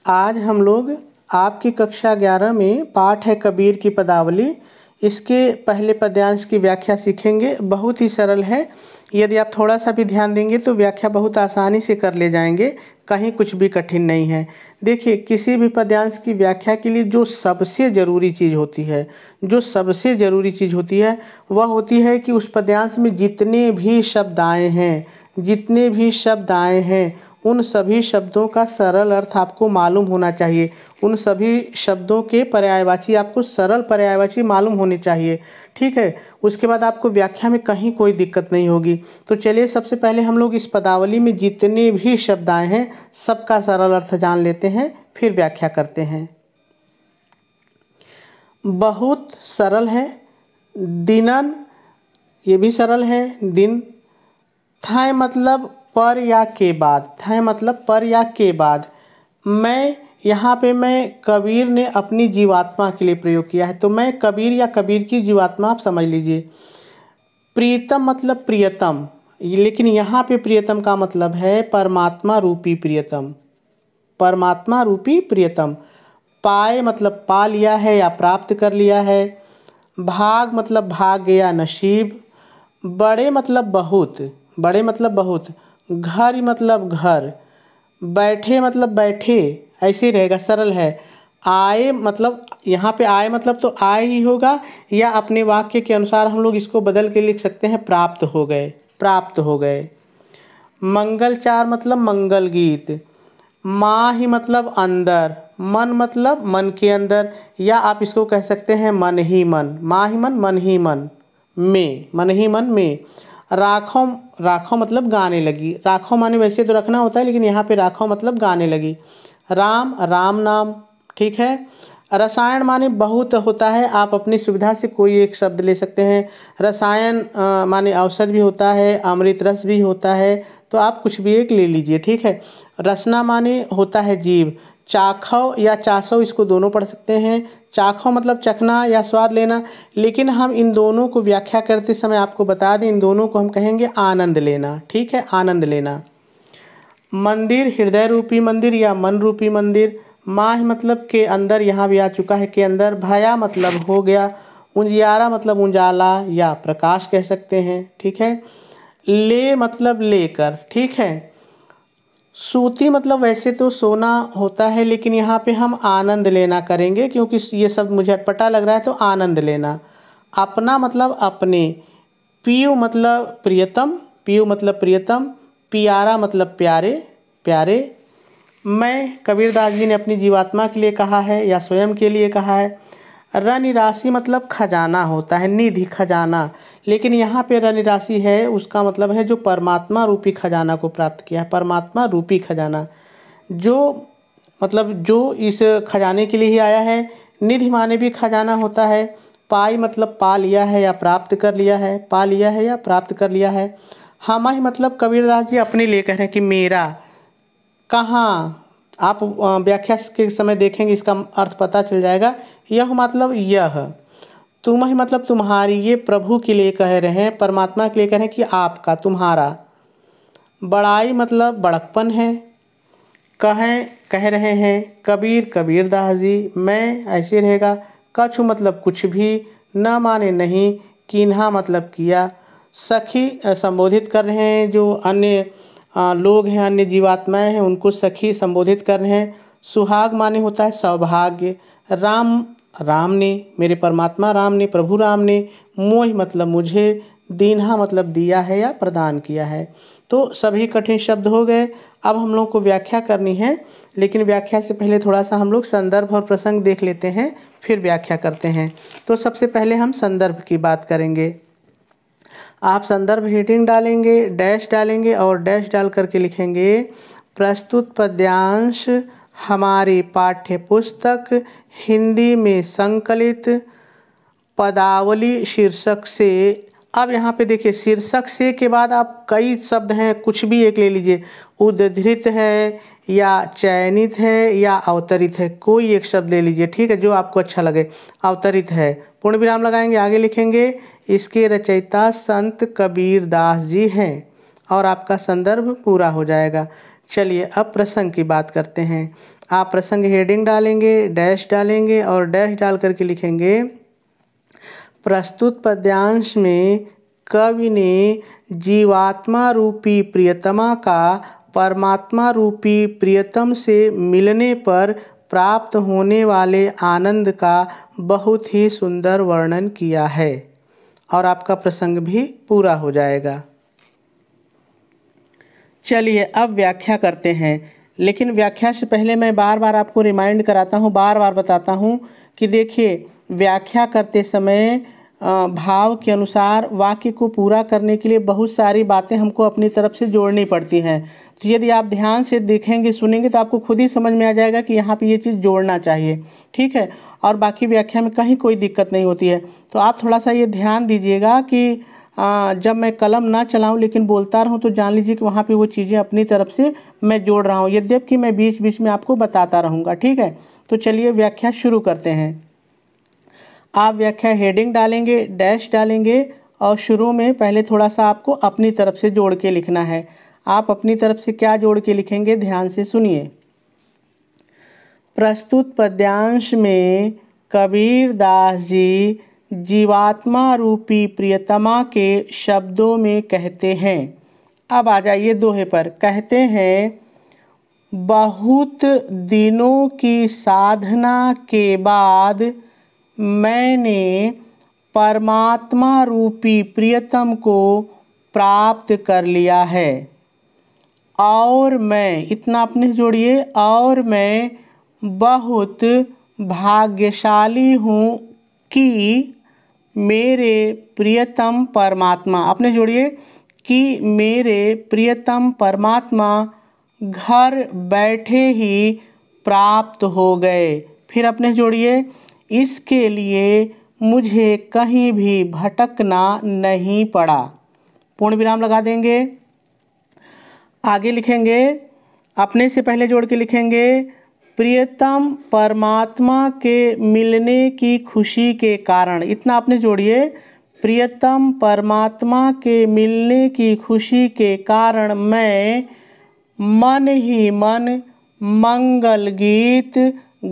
आज हम लोग आपकी कक्षा 11 में पाठ है कबीर की पदावली। इसके पहले पद्यांश की व्याख्या सीखेंगे। बहुत ही सरल है। यदि आप थोड़ा सा भी ध्यान देंगे तो व्याख्या बहुत आसानी से कर ले जाएंगे। कहीं कुछ भी कठिन नहीं है। देखिए, किसी भी पद्यांश की व्याख्या के लिए जो सबसे ज़रूरी चीज़ होती है वह होती है कि उस पद्यांश में जितने भी शब्द आए हैं उन सभी शब्दों का सरल अर्थ आपको मालूम होना चाहिए। उन सभी शब्दों के पर्यायवाची आपको सरल पर्यायवाची मालूम होने चाहिए। ठीक है। उसके बाद आपको व्याख्या में कहीं कोई दिक्कत नहीं होगी। तो चलिए, सबसे पहले हम लोग इस पदावली में जितने भी शब्द आए हैं सबका सरल अर्थ जान लेते हैं, फिर व्याख्या करते हैं। बहुत सरल है। दिनन, ये भी सरल है। दिन। थाय मतलब पर या के बाद। मैं, यहाँ पे मैं कबीर ने अपनी जीवात्मा के लिए प्रयोग किया है, तो मैं कबीर या कबीर की जीवात्मा आप समझ लीजिए। प्रियतम मतलब प्रियतम, लेकिन यहाँ पे प्रियतम का मतलब है परमात्मा रूपी प्रियतम। पाए मतलब पा लिया है या प्राप्त कर लिया है। भाग मतलब भाग्य या नसीब। बड़े मतलब बहुत। घर मतलब घर। बैठे मतलब बैठे, ऐसे ही रहेगा, सरल है। आए मतलब, यहाँ पे आए मतलब तो आए ही होगा, या अपने वाक्य के अनुसार हम लोग इसको बदल के लिख सकते हैं प्राप्त हो गए। मंगलचार मतलब मंगल गीत। माँ ही मतलब अंदर। मन मतलब मन के अंदर, या आप इसको कह सकते हैं मन ही मन। माँ ही मन में। राखो मतलब गाने लगी। राखो माने वैसे तो रखना होता है, लेकिन यहाँ पे राखो मतलब गाने लगी। राम नाम। ठीक है। रसायन माने बहुत होता है, आप अपनी सुविधा से कोई एक शब्द ले सकते हैं। रसायन माने औषध भी होता है, अमृत रस भी होता है, तो आप कुछ भी एक ले लीजिए। ठीक है। रसना माने होता है जीव। चाखव या चासव, इसको दोनों पढ़ सकते हैं। चाखव मतलब चखना या स्वाद लेना, लेकिन हम इन दोनों को व्याख्या करते समय आपको बता दें, इन दोनों को हम कहेंगे आनंद लेना। ठीक है, आनंद लेना। मंदिर, हृदय रूपी मंदिर या मन रूपी मंदिर। माह मतलब के अंदर, यहाँ भी आ चुका है के अंदर। भया मतलब हो गया। उजियारा मतलब उजाला या प्रकाश कह सकते हैं। ठीक है। ले मतलब लेकर। ठीक है। सूती मतलब वैसे तो सोना होता है, लेकिन यहाँ पे हम आनंद लेना करेंगे, क्योंकि ये सब मुझे अटपटा लग रहा है, तो आनंद लेना। अपना मतलब अपने। पीयू मतलब प्रियतम। पियारा मतलब प्यारे। मैं, कबीरदास जी ने अपनी जीवात्मा के लिए कहा है या स्वयं के लिए कहा है। रनिराशि मतलब खजाना होता है, निधि, खजाना, लेकिन यहाँ पे रनिराशि है, उसका मतलब है जो परमात्मा रूपी खजाना को प्राप्त किया है। परमात्मा रूपी खजाना, जो मतलब जो इस खजाने के लिए ही आया है। निधि माने भी खजाना होता है। पाई मतलब पा लिया है या प्राप्त कर लिया है। हम ही मतलब कबीरदास जी अपने लिए कह रहे हैं कि मेरा। कहाँ, आप व्याख्या के समय देखेंगे, इसका अर्थ पता चल जाएगा। यह मतलब यह। तुम ही मतलब तुम्हारी, ये प्रभु के लिए कह रहे हैं, परमात्मा के लिए कह रहे हैं कि आपका, तुम्हारा। बड़ाई मतलब बड़कपन है। कह रहे हैं कबीरदास जी। मैं, ऐसे रहेगा। कछु मतलब कुछ भी। न माने नहीं। किन्हा मतलब किया। सखी संबोधित कर रहे हैं, जो अन्य लोग हैं, अन्य जीवात्माएं हैं, उनको सखी संबोधित कर रहे हैं। सुहाग माने होता है सौभाग्य। राम ने, मेरे परमात्मा राम ने, प्रभु राम ने। मोह मतलब मुझे। दीन्हा मतलब दिया है या प्रदान किया है। तो सभी कठिन शब्द हो गए। अब हम लोग को व्याख्या करनी है, लेकिन व्याख्या से पहले थोड़ा सा हम लोग संदर्भ और प्रसंग देख लेते हैं, फिर व्याख्या करते हैं। तो सबसे पहले हम संदर्भ की बात करेंगे। आप संदर्भ हेडिंग डालेंगे, डैश डालेंगे और डैश डाल करके लिखेंगे प्रस्तुत पद्यांश हमारी पाठ्य पुस्तक हिंदी में संकलित पदावली शीर्षक से। अब यहाँ पे देखिए, शीर्षक से के बाद आप कई शब्द हैं, कुछ भी एक ले लीजिए। उद्धृत है या चयनित है या अवतरित है, कोई एक शब्द ले लीजिए। ठीक है, जो आपको अच्छा लगे। अवतरित है, पूर्ण विराम लगाएंगे, आगे लिखेंगे इसके रचयिता संत कबीरदास जी हैं, और आपका संदर्भ पूरा हो जाएगा। चलिए अब प्रसंग की बात करते हैं। आप प्रसंग हेडिंग डालेंगे, डैश डालेंगे और डैश डाल करके लिखेंगे, प्रस्तुत पद्यांश में कवि ने जीवात्मा रूपी प्रियतमा का परमात्मा रूपी प्रियतम से मिलने पर प्राप्त होने वाले आनंद का बहुत ही सुंदर वर्णन किया है। और आपका प्रसंग भी पूरा हो जाएगा। चलिए अब व्याख्या करते हैं, लेकिन व्याख्या से पहले मैं बार बार आपको रिमाइंड कराता हूँ, बार बार बताता हूँ कि देखिए, व्याख्या करते समय भाव के अनुसार वाक्य को पूरा करने के लिए बहुत सारी बातें हमको अपनी तरफ से जोड़नी पड़ती हैं। तो यदि आप ध्यान से देखेंगे, सुनेंगे तो आपको खुद ही समझ में आ जाएगा कि यहाँ पे ये चीज़ जोड़ना चाहिए, ठीक है। और बाकी व्याख्या में कहीं कोई दिक्कत नहीं होती है। तो आप थोड़ा सा ये ध्यान दीजिएगा कि जब मैं कलम ना चलाऊं लेकिन बोलता रहूं तो जान लीजिए कि वहाँ पे वो चीज़ें अपनी तरफ से मैं जोड़ रहा हूँ, यद्यपि मैं बीच बीच में आपको बताता रहूँगा, ठीक है। तो चलिए व्याख्या शुरू करते हैं। आप व्याख्या हेडिंग डालेंगे, डैश डालेंगे और शुरू में पहले थोड़ा सा आपको अपनी तरफ से जोड़ के लिखना है। आप अपनी तरफ से क्या जोड़ के लिखेंगे, ध्यान से सुनिए। प्रस्तुत पद्यांश में कबीर दास जी जीवात्मा रूपी प्रियतमा के शब्दों में कहते हैं। अब आ जाइए दोहे पर। कहते हैं, बहुत दिनों की साधना के बाद मैंने परमात्मा रूपी प्रियतम को प्राप्त कर लिया है और मैं, इतना अपने जोड़िए, और मैं बहुत भाग्यशाली हूँ कि मेरे प्रियतम परमात्मा, अपने जोड़िए, कि मेरे प्रियतम परमात्मा घर बैठे ही प्राप्त हो गए। फिर अपने जोड़िए, इसके लिए मुझे कहीं भी भटकना नहीं पड़ा। पूर्ण विराम लगा देंगे। आगे लिखेंगे, अपने से पहले जोड़ के लिखेंगे, प्रियतम परमात्मा के मिलने की खुशी के कारण, इतना आपने जोड़िए, प्रियतम परमात्मा के मिलने की खुशी के कारण मैं मन ही मन मंगल गीत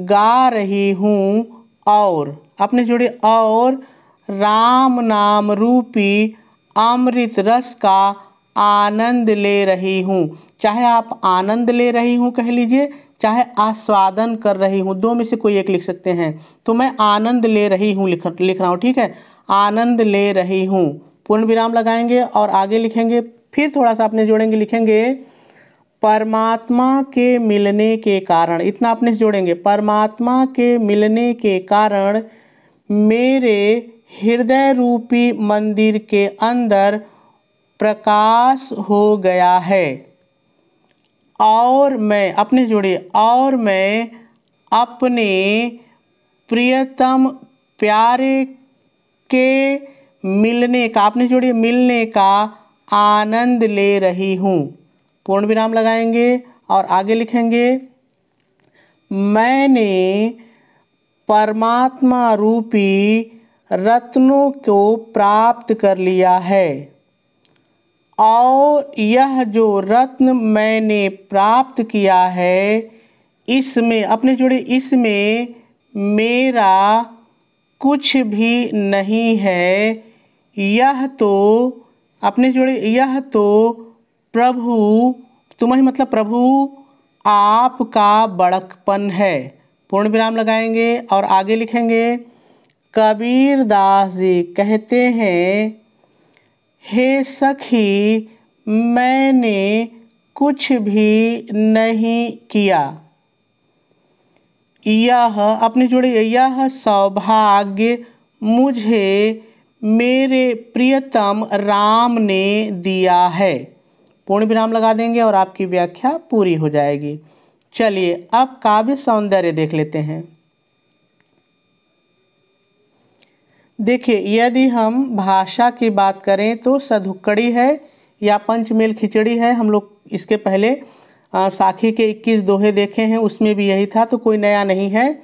गा रही हूँ और, अपने जोड़िए, और राम नाम रूपी अमृत रस का आनंद ले रही हूँ। चाहे आप आनंद ले रही हूँ कह लीजिए, चाहे आस्वादन कर रही हूँ, दो में से कोई एक लिख सकते हैं। तो मैं आनंद ले रही हूँ लिख रहा हूँ, ठीक है, आनंद ले रही हूँ। पूर्ण विराम लगाएंगे और आगे लिखेंगे, फिर थोड़ा सा अपने जोड़ेंगे, लिखेंगे, परमात्मा के मिलने के कारण, इतना अपने जोड़ेंगे, परमात्मा के मिलने के कारण मेरे हृदय रूपी मंदिर के अंदर प्रकाश हो गया है और मैं, अपने जोड़िए, और मैं अपने प्रियतम प्यारे के मिलने का, अपने जोड़िए, मिलने का आनंद ले रही हूँ। पूर्ण विराम लगाएंगे और आगे लिखेंगे, मैंने परमात्मा रूपी रत्नों को प्राप्त कर लिया है और यह जो रत्न मैंने प्राप्त किया है, इसमें, अपने जोड़े, इसमें मेरा कुछ भी नहीं है। यह तो, अपने जोड़े, यह तो प्रभु, तुम्हें मतलब प्रभु आपका बड़कपन है। पूर्ण विराम लगाएंगे और आगे लिखेंगे, कबीर दास जी कहते हैं, हे सखी, मैंने कुछ भी नहीं किया। यह, अपने जोड़े, यह सौभाग्य मुझे मेरे प्रियतम राम ने दिया है। पूर्ण विराम लगा देंगे और आपकी व्याख्या पूरी हो जाएगी। चलिए अब काव्य सौंदर्य देख लेते हैं। देखिए, यदि हम भाषा की बात करें तो सधुक्कड़ी है या पंचमेल खिचड़ी है। हम लोग इसके पहले साखी के 21 दोहे देखे हैं, उसमें भी यही था, तो कोई नया नहीं है।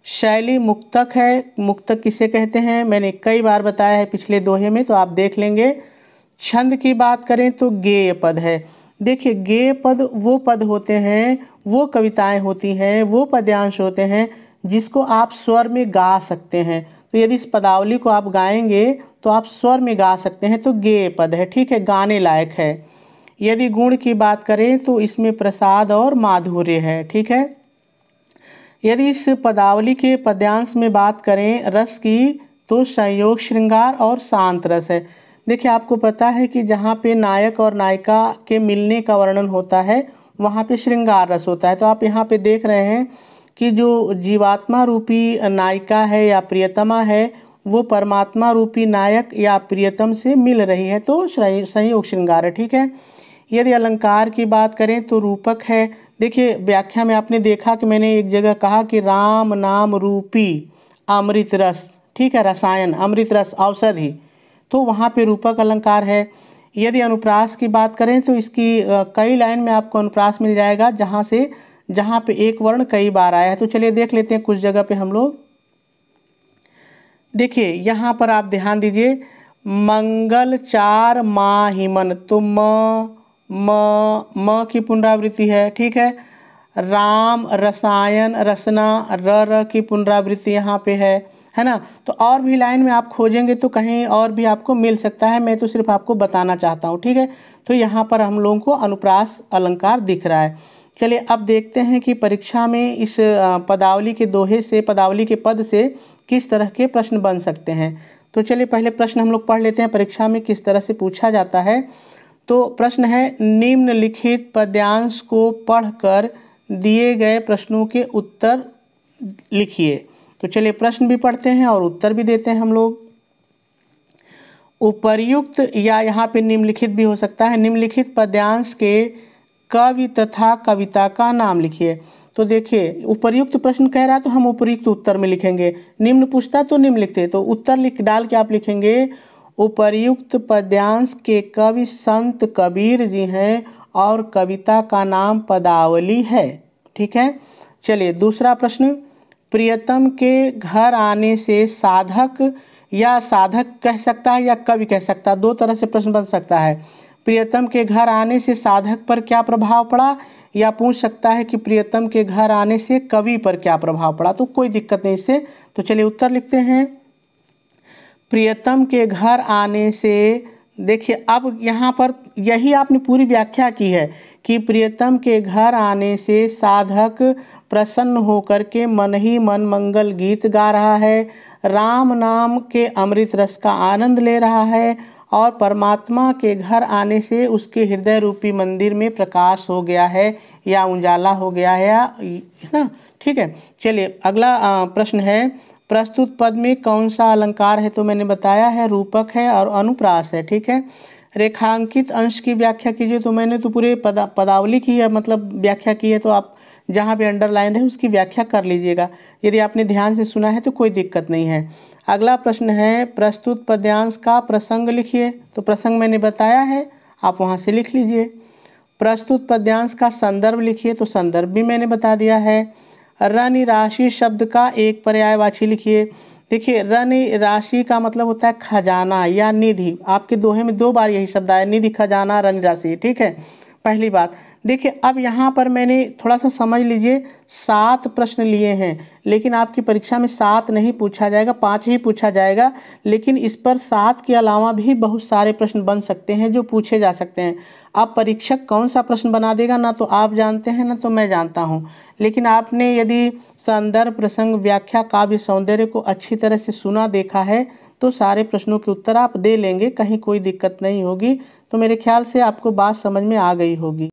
शैली मुक्तक है। मुक्तक किसे कहते हैं मैंने कई बार बताया है पिछले दोहे में, तो आप देख लेंगे। छंद की बात करें तो गेय पद है। देखिए गेय पद वो पद होते हैं, वो कविताएं होती हैं, वो पद्यांश होते हैं जिसको आप स्वर में गा सकते हैं। तो यदि इस पदावली को आप गाएंगे तो आप स्वर में गा सकते हैं, तो गेय पद है, ठीक है, गाने लायक है। यदि गुण की बात करें तो इसमें प्रसाद और माधुर्य है, ठीक है। यदि इस पदावली के पद्यांश में बात करें रस की, तो संयोग श्रृंगार और शांत रस है। देखिए आपको पता है कि जहाँ पे नायक और नायिका के मिलने का वर्णन होता है वहाँ पे श्रृंगार रस होता है। तो आप यहाँ पे देख रहे हैं कि जो जीवात्मा रूपी नायिका है या प्रियतमा है, वो परमात्मा रूपी नायक या प्रियतम से मिल रही है, तो संयोग श्रृंगार है, ठीक है। यदि अलंकार की बात करें तो रूपक है। देखिए व्याख्या में आपने देखा कि मैंने एक जगह कहा कि राम नाम रूपी अमृत रस, ठीक है, रसायन, अमृत रस, औषधि, तो वहाँ पे रूपक अलंकार है। यदि अनुप्रास की बात करें तो इसकी कई लाइन में आपको अनुप्रास मिल जाएगा जहाँ पे एक वर्ण कई बार आया है। तो चलिए देख लेते हैं कुछ जगह पे हम लोग। देखिए यहाँ पर आप ध्यान दीजिए, मंगल चार माहिमन, तो म की पुनरावृत्ति है, ठीक है। राम रसायन रसना र की पुनरावृत्ति यहाँ पे है ना। तो और भी लाइन में आप खोजेंगे तो कहीं और भी आपको मिल सकता है, मैं तो सिर्फ आपको बताना चाहता हूँ, ठीक है। तो यहाँ पर हम लोगों को अनुप्रास अलंकार दिख रहा है। चलिए अब देखते हैं कि परीक्षा में इस पदावली के दोहे से, पदावली के पद से किस तरह के प्रश्न बन सकते हैं। तो चलिए पहले प्रश्न हम लोग पढ़ लेते हैं परीक्षा में किस तरह से पूछा जाता है। तो प्रश्न है, निम्नलिखित पद्यांश को पढ़कर दिए गए प्रश्नों के उत्तर लिखिए। तो चलिए प्रश्न भी पढ़ते हैं और उत्तर भी देते हैं हम लोग। उपर्युक्त, या यहाँ पे निम्नलिखित भी हो सकता है, निम्नलिखित पद्यांश के कवि तथा कविता का नाम लिखिए। तो देखिए उपर्युक्त प्रश्न कह रहा है तो हम उपर्युक्त उत्तर में लिखेंगे, निम्न पूछता तो निम्न लिखते, तो उत्तर लिख डाल के आप लिखेंगे उपर्युक्त पद्यांश के कवि संत कबीर जी हैं और कविता का नाम पदावली है, ठीक है। चलिए दूसरा प्रश्न, प्रियतम के घर आने से साधक, या साधक कह सकता है या कवि कह सकता है, दो तरह से प्रश्न बन सकता है। प्रियतम के घर आने से साधक पर क्या प्रभाव पड़ा, या पूछ सकता है कि प्रियतम के घर आने से कवि पर क्या प्रभाव पड़ा। तो कोई दिक्कत नहीं इससे। तो चलिए उत्तर लिखते हैं। प्रियतम के घर आने से, देखिए अब यहाँ पर यही आपने पूरी व्याख्या की है कि प्रियतम के घर आने से साधक प्रसन्न होकर के मन ही मन मंगल गीत गा रहा है, राम नाम के अमृत रस का आनंद ले रहा है, और परमात्मा के घर आने से उसके हृदय रूपी मंदिर में प्रकाश हो गया है या उजाला हो गया है ना, ठीक है। चलिए अगला प्रश्न है, प्रस्तुत पद में कौन सा अलंकार है। तो मैंने बताया है रूपक है और अनुप्रास है, ठीक है। रेखांकित अंश की व्याख्या कीजिए। तो मैंने तो पूरे पदावली की है, मतलब व्याख्या की है, तो आप जहाँ पे अंडरलाइन है उसकी व्याख्या कर लीजिएगा। यदि आपने ध्यान से सुना है तो कोई दिक्कत नहीं है। अगला प्रश्न है, प्रस्तुत पद्यांश का प्रसंग लिखिए। तो प्रसंग मैंने बताया है, आप वहाँ से लिख लीजिए। प्रस्तुत पद्यांश का संदर्भ लिखिए। तो संदर्भ भी मैंने बता दिया है। रनि राशि शब्द का एक पर्यायवाची लिखिए। देखिए रनि राशि का मतलब होता है खजाना या निधि। आपके दोहे में दो बार यही शब्द आया, निधि खजाना रनि राशि, ठीक है, पहली बात। देखिए अब यहाँ पर मैंने थोड़ा सा समझ लीजिए, 7 प्रश्न लिए हैं, लेकिन आपकी परीक्षा में 7 नहीं पूछा जाएगा, 5 ही पूछा जाएगा। लेकिन इस पर 7 के अलावा भी बहुत सारे प्रश्न बन सकते हैं जो पूछे जा सकते हैं। अब परीक्षक कौन सा प्रश्न बना देगा ना तो आप जानते हैं ना तो मैं जानता हूँ। लेकिन आपने यदि संदर्भ, प्रसंग, व्याख्या, काव्य सौंदर्य को अच्छी तरह से सुना, देखा है, तो सारे प्रश्नों के उत्तर आप दे लेंगे, कहीं कोई दिक्कत नहीं होगी। तो मेरे ख्याल से आपको बात समझ में आ गई होगी।